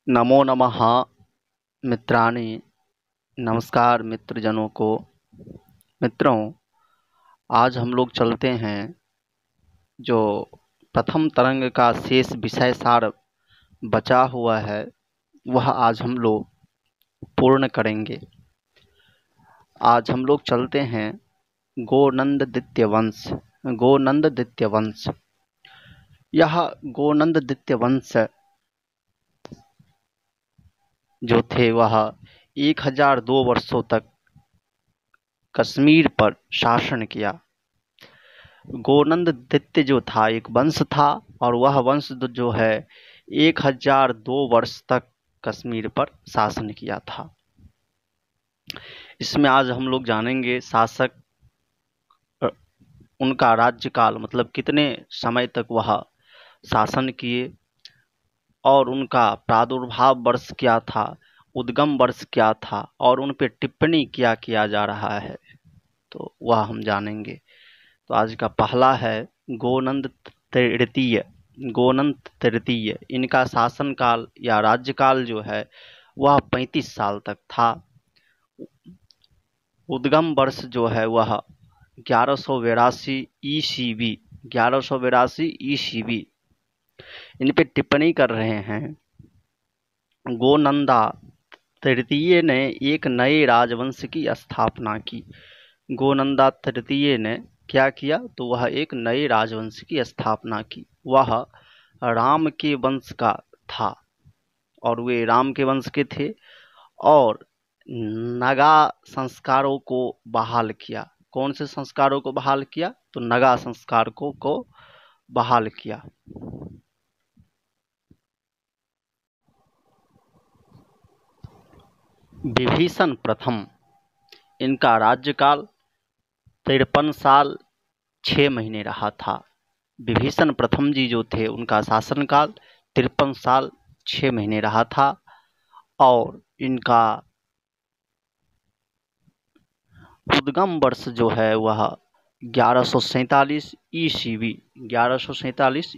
नमो नमः मित्राणि। नमस्कार मित्रजनों को। मित्रों, आज हम लोग चलते हैं जो प्रथम तरंग का शेष विषय सार बचा हुआ है वह आज हम लोग पूर्ण करेंगे। आज हम लोग चलते हैं गोनंददित्य वंश। गोनंददित्य वंश, यह गोनंददित्य वंश जो थे वह 1002 वर्षों तक कश्मीर पर शासन किया। गोनंददित्य जो था एक वंश था और वह वंश जो है 1002 वर्ष तक कश्मीर पर शासन किया था। इसमें आज हम लोग जानेंगे शासक, उनका राज्यकाल मतलब कितने समय तक वह शासन किए और उनका प्रादुर्भाव वर्ष क्या था, उद्गम वर्ष क्या था और उन पर टिप्पणी क्या किया जा रहा है, तो वह हम जानेंगे। तो आज का पहला है गोनंद तृतीय। गोनंद तृतीय, इनका शासनकाल या राज्यकाल जो है वह 35 साल तक था। उद्गम वर्ष जो है वह 1182 ईसीवी। 1182 ईसीवी। इन पे टिप्पणी कर रहे हैं। गोनंदा तृतीय ने एक नए राजवंश की स्थापना की। गोनंदा तृतीय ने क्या किया, तो वह एक नए राजवंश की स्थापना की। वह राम के वंश का था और वे राम के वंश के थे और नगा संस्कारों को बहाल किया। कौन से संस्कारों को बहाल किया, तो नगा संस्कारों को बहाल किया। विभीषण प्रथम, इनका राज्यकाल 53 साल 6 महीने रहा था। विभीषण प्रथम जी जो थे उनका शासनकाल 53 साल 6 महीने रहा था और इनका उद्गम वर्ष जो है वह 1147 ईस्वी। 1147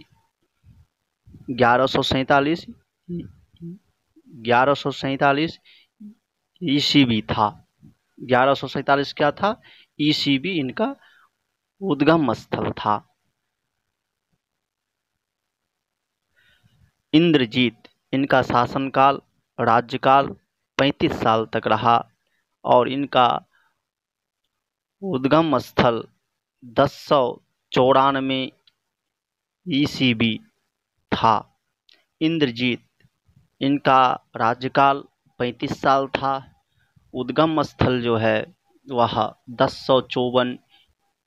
ईस्वी था। 1147 क्या था, ईस्वी इनका उद्गम स्थल था। इंद्रजीत, इनका शासनकाल राज्यकाल 35 साल तक रहा और इनका उद्गम स्थल 1094 ईस्वी था। इंद्रजीत, इनका राज्यकाल 35 साल था। उद्गम स्थल जो है वह 1054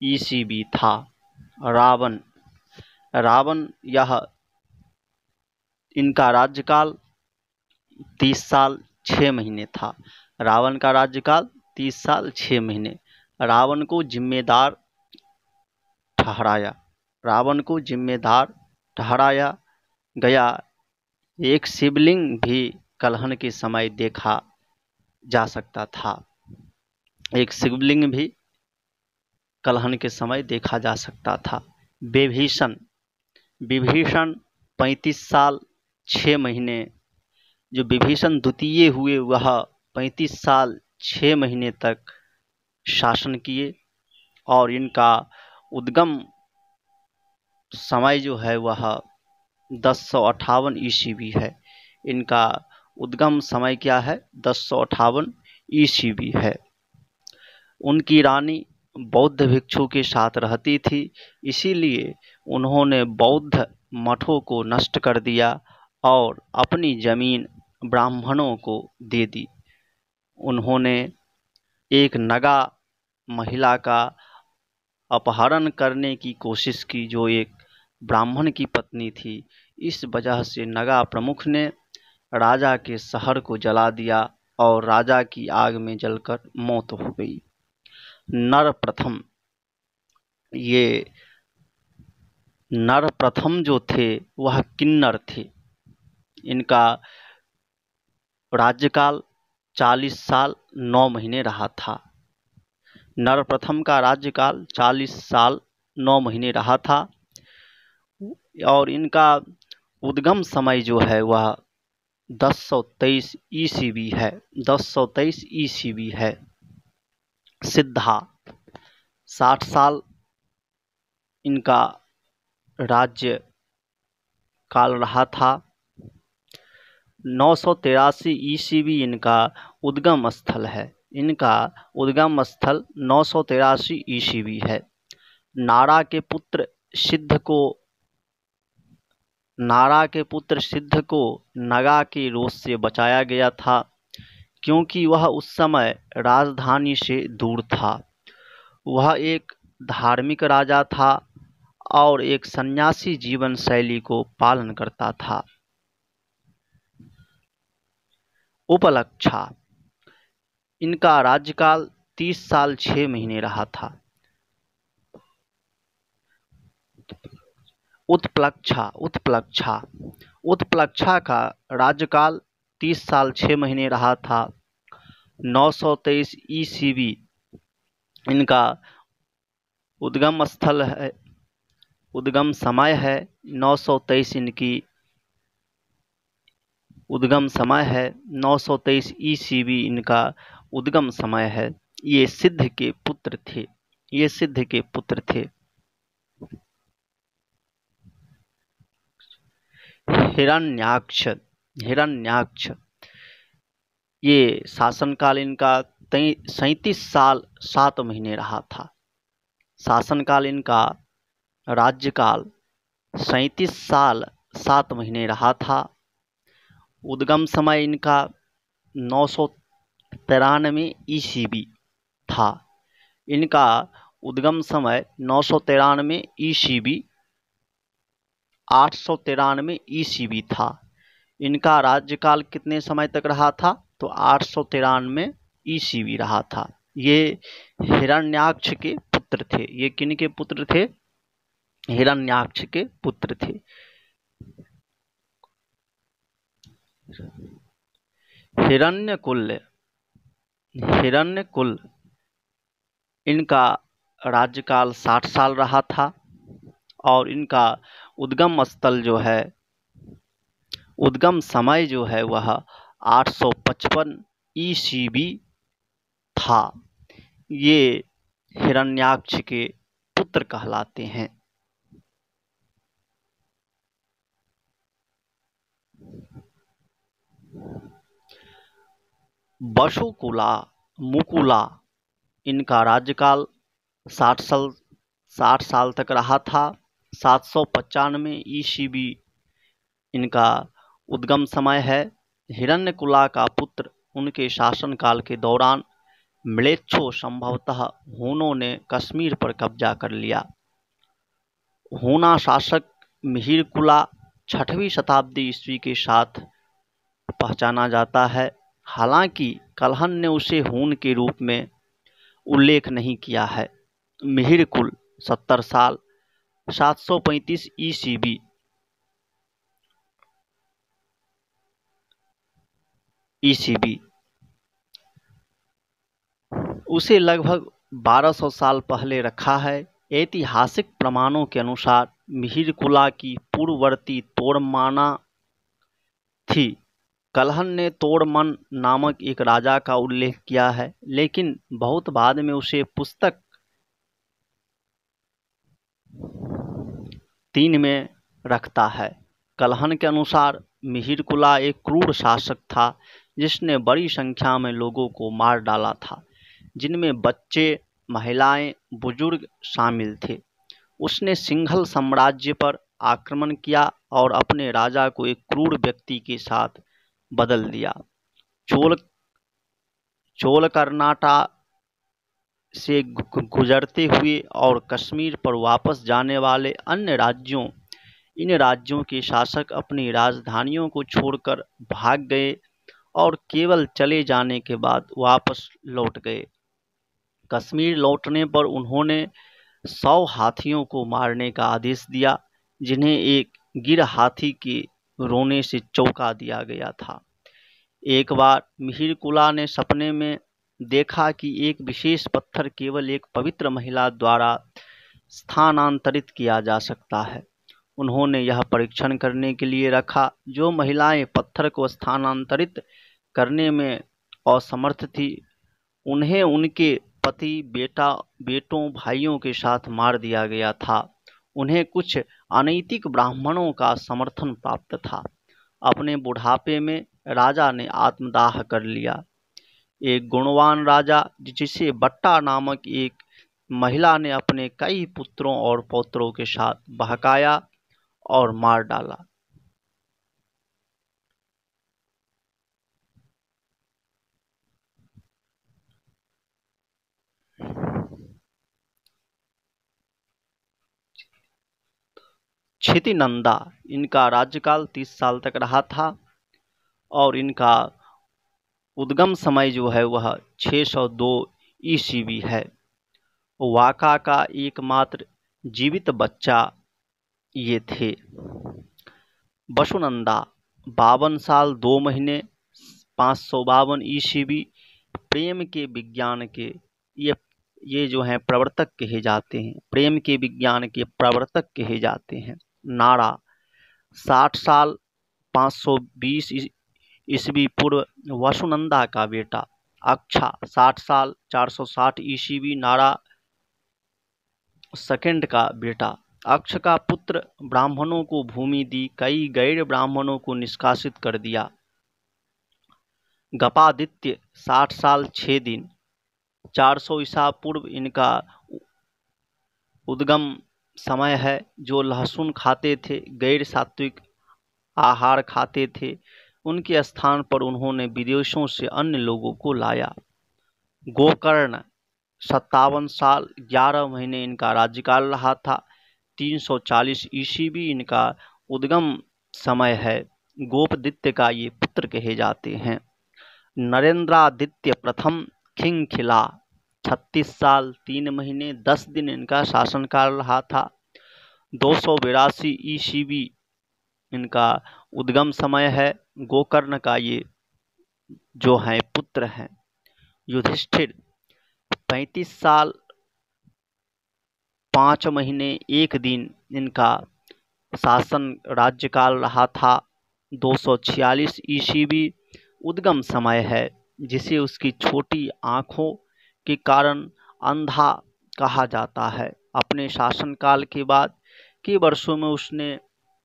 ईस्वी था। रावण, यह इनका राज्यकाल 30 साल 6 महीने था। रावण का राज्यकाल 30 साल 6 महीने। रावण को जिम्मेदार ठहराया गया। एक शिवलिंग भी कलहन के समय देखा जा सकता था। एक शिवलिंग भी कलहन के समय देखा जा सकता था। विभीषण 35 साल 6 महीने। जो विभीषण द्वितीय हुए वह 35 साल 6 महीने तक शासन किए और इनका उद्गम समय जो है वह 1058 ईस्वी है। इनका उद्गम समय क्या है, 1058 ईस्वी है। उनकी रानी बौद्ध भिक्षु के साथ रहती थी, इसीलिए उन्होंने बौद्ध मठों को नष्ट कर दिया और अपनी जमीन ब्राह्मणों को दे दी। उन्होंने एक नगा महिला का अपहरण करने की कोशिश की जो एक ब्राह्मण की पत्नी थी। इस वजह से नगा प्रमुख ने राजा के शहर को जला दिया और राजा की आग में जलकर मौत हो गई। नर प्रथम, ये नर प्रथम जो थे वह किन्नर थे। इनका राज्यकाल 40 साल 9 महीने रहा था। नर प्रथम का राज्यकाल 40 साल 9 महीने रहा था और इनका उद्गम समय जो है वह 1023 ईस्वी है, 1023 ईस्वी है। सिद्धा 60 साल इनका राज्य काल रहा था। 983 ईस्वी इनका उद्गम स्थल है, इनका उद्गम स्थल 983 ईस्वी है। नारा के पुत्र सिद्ध को नगा के रोष से बचाया गया था, क्योंकि वह उस समय राजधानी से दूर था। वह एक धार्मिक राजा था और एक सन्यासी जीवन शैली को पालन करता था। उपलक्षा इनका राज्यकाल 30 साल 6 महीने रहा था। उत्प्लक्षा का राज्यकाल 30 साल 6 महीने रहा था। 923 ईस्वी इनका उद्गम स्थल है, उद्गम समय है। 923 इनकी उद्गम समय है, 923 ईस्वी इनका उद्गम समय है। ये सिद्ध के पुत्र थे। हिरण्याक्ष ये शासनकाल इनका 37 साल 7 महीने रहा था। शासनकाल इनका राज्यकाल 37 साल 7 महीने रहा था। उद्गम समय इनका 993 ईस्वी था। इनका उद्गम समय 993 ईस्वी 893 ईस्वी था। इनका राज्यकाल कितने समय तक रहा था? तो 893 ईस्वी रहा था। ये हिरण्याक्ष के पुत्र थे। ये किन के पुत्र थे? हिरण्याक्ष के पुत्र थे। हिरण्यकुल इनका राज्यकाल 60 साल रहा था और इनका उद्गम स्थल जो है, उद्गम समय जो है वह 855 ईस्वी था। ये हिरण्याक्ष के पुत्र कहलाते हैं। मुकुला इनका राज्यकाल 60 साल तक रहा था। 795 ईस्वी इनका उद्गम समय है। हिरण्यकुला का पुत्र उनके शासनकाल के दौरान म्लेच्छों संभवतः हूनों ने कश्मीर पर कब्जा कर लिया। हूना शासक मिहिरकुला 6वीं शताब्दी ईस्वी के साथ पहचाना जाता है। हालांकि कल्हण ने उसे हून के रूप में उल्लेख नहीं किया है। मिहिरकुल 70 साल 735 ईस्वी उसे लगभग 1200 साल पहले रखा है। ऐतिहासिक प्रमाणों के अनुसार मिहिरकुला की पूर्ववर्ती तोड़माना थी। कल्हण ने तोड़मन नामक एक राजा का उल्लेख किया है, लेकिन बहुत बाद में उसे पुस्तक 3 में रखता है। कल्हण के अनुसार मिहिरकुला एक क्रूर शासक था जिसने बड़ी संख्या में लोगों को मार डाला था, जिनमें बच्चे, महिलाएं, बुजुर्ग शामिल थे। उसने सिंघल साम्राज्य पर आक्रमण किया और अपने राजा को एक क्रूर व्यक्ति के साथ बदल दिया। चोल कर्नाटा से गुजरते हुए और कश्मीर पर वापस जाने वाले इन राज्यों के शासक अपनी राजधानियों को छोड़कर भाग गए और केवल चले जाने के बाद वापस लौट गए। कश्मीर लौटने पर उन्होंने 100 हाथियों को मारने का आदेश दिया, जिन्हें एक गिर हाथी के रोने से चौंका दिया गया था। एक बार मिहिरकुला ने सपने में देखा कि एक विशेष पत्थर केवल एक पवित्र महिला द्वारा स्थानांतरित किया जा सकता है। उन्होंने यह परीक्षण करने के लिए रखा। जो महिलाएं पत्थर को स्थानांतरित करने में असमर्थ थी, उन्हें उनके पति, बेटों, भाइयों के साथ मार दिया गया था। उन्हें कुछ अनैतिक ब्राह्मणों का समर्थन प्राप्त था। अपने बुढ़ापे में राजा ने आत्मदाह कर लिया। एक गुणवान राजा, जिसे बट्टा नामक एक महिला ने अपने कई पुत्रों और पौत्रों के साथ बहकाया और मार डाला। क्षितिनंदा, इनका राज्यकाल 30 साल तक रहा था और इनका उद्गम समय जो है वह 602 ईस्वी है। वाका का एकमात्र जीवित बच्चा ये थे। वसुनंदा 52 साल 2 महीने 552 ईस्वी, प्रेम के विज्ञान के ये जो हैं प्रवर्तक कहे जाते हैं, प्रेम के विज्ञान के प्रवर्तक कहे जाते हैं। नारा 60 साल 520 ईस्वी पूर्व, वसुनंदा का बेटा। अक्षा 60 साल 460 ईस्वी, नारा सेकंड का बेटा। अक्ष का पुत्र ब्राह्मणों को भूमि दी, कई गैर ब्राह्मणों को निष्कासित कर दिया। गपादित्य 60 साल 6 दिन 400 ईसा पूर्व, इनका उद्गम समय है। जो लहसुन खाते थे, गैर सात्विक आहार खाते थे, उनके स्थान पर उन्होंने विदेशों से अन्य लोगों को लाया। गोकर्ण 57 साल 11 महीने इनका राज्यकाल रहा था। 340 ईस्वी इनका उद्गम समय है। गोपदित्य का ये पुत्र कहे जाते हैं। नरेंद्रादित्य प्रथम खिंखिला 36 साल 3 महीने 10 दिन इनका शासनकाल रहा था। 282 ईस्वी इनका उद्गम समय है। गोकर्ण का ये जो है पुत्र हैं। युधिष्ठिर 35 साल 5 महीने 1 दिन इनका शासन राज्यकाल रहा था। 246 ईस्वी उद्गम समय है, जिसे उसकी छोटी आँखों के कारण अंधा कहा जाता है। अपने शासनकाल के बाद के वर्षों में उसने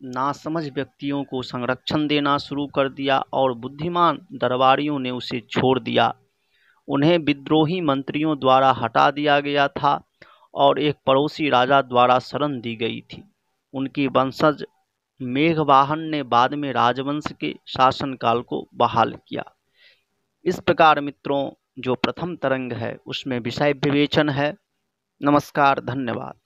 नासमझ व्यक्तियों को संरक्षण देना शुरू कर दिया और बुद्धिमान दरबारियों ने उसे छोड़ दिया। उन्हें विद्रोही मंत्रियों द्वारा हटा दिया गया था और एक पड़ोसी राजा द्वारा शरण दी गई थी। उनकी वंशज मेघवाहन ने बाद में राजवंश के शासनकाल को बहाल किया। इस प्रकार मित्रों, जो प्रथम तरंग है उसमें विषय विवेचन है। नमस्कार, धन्यवाद।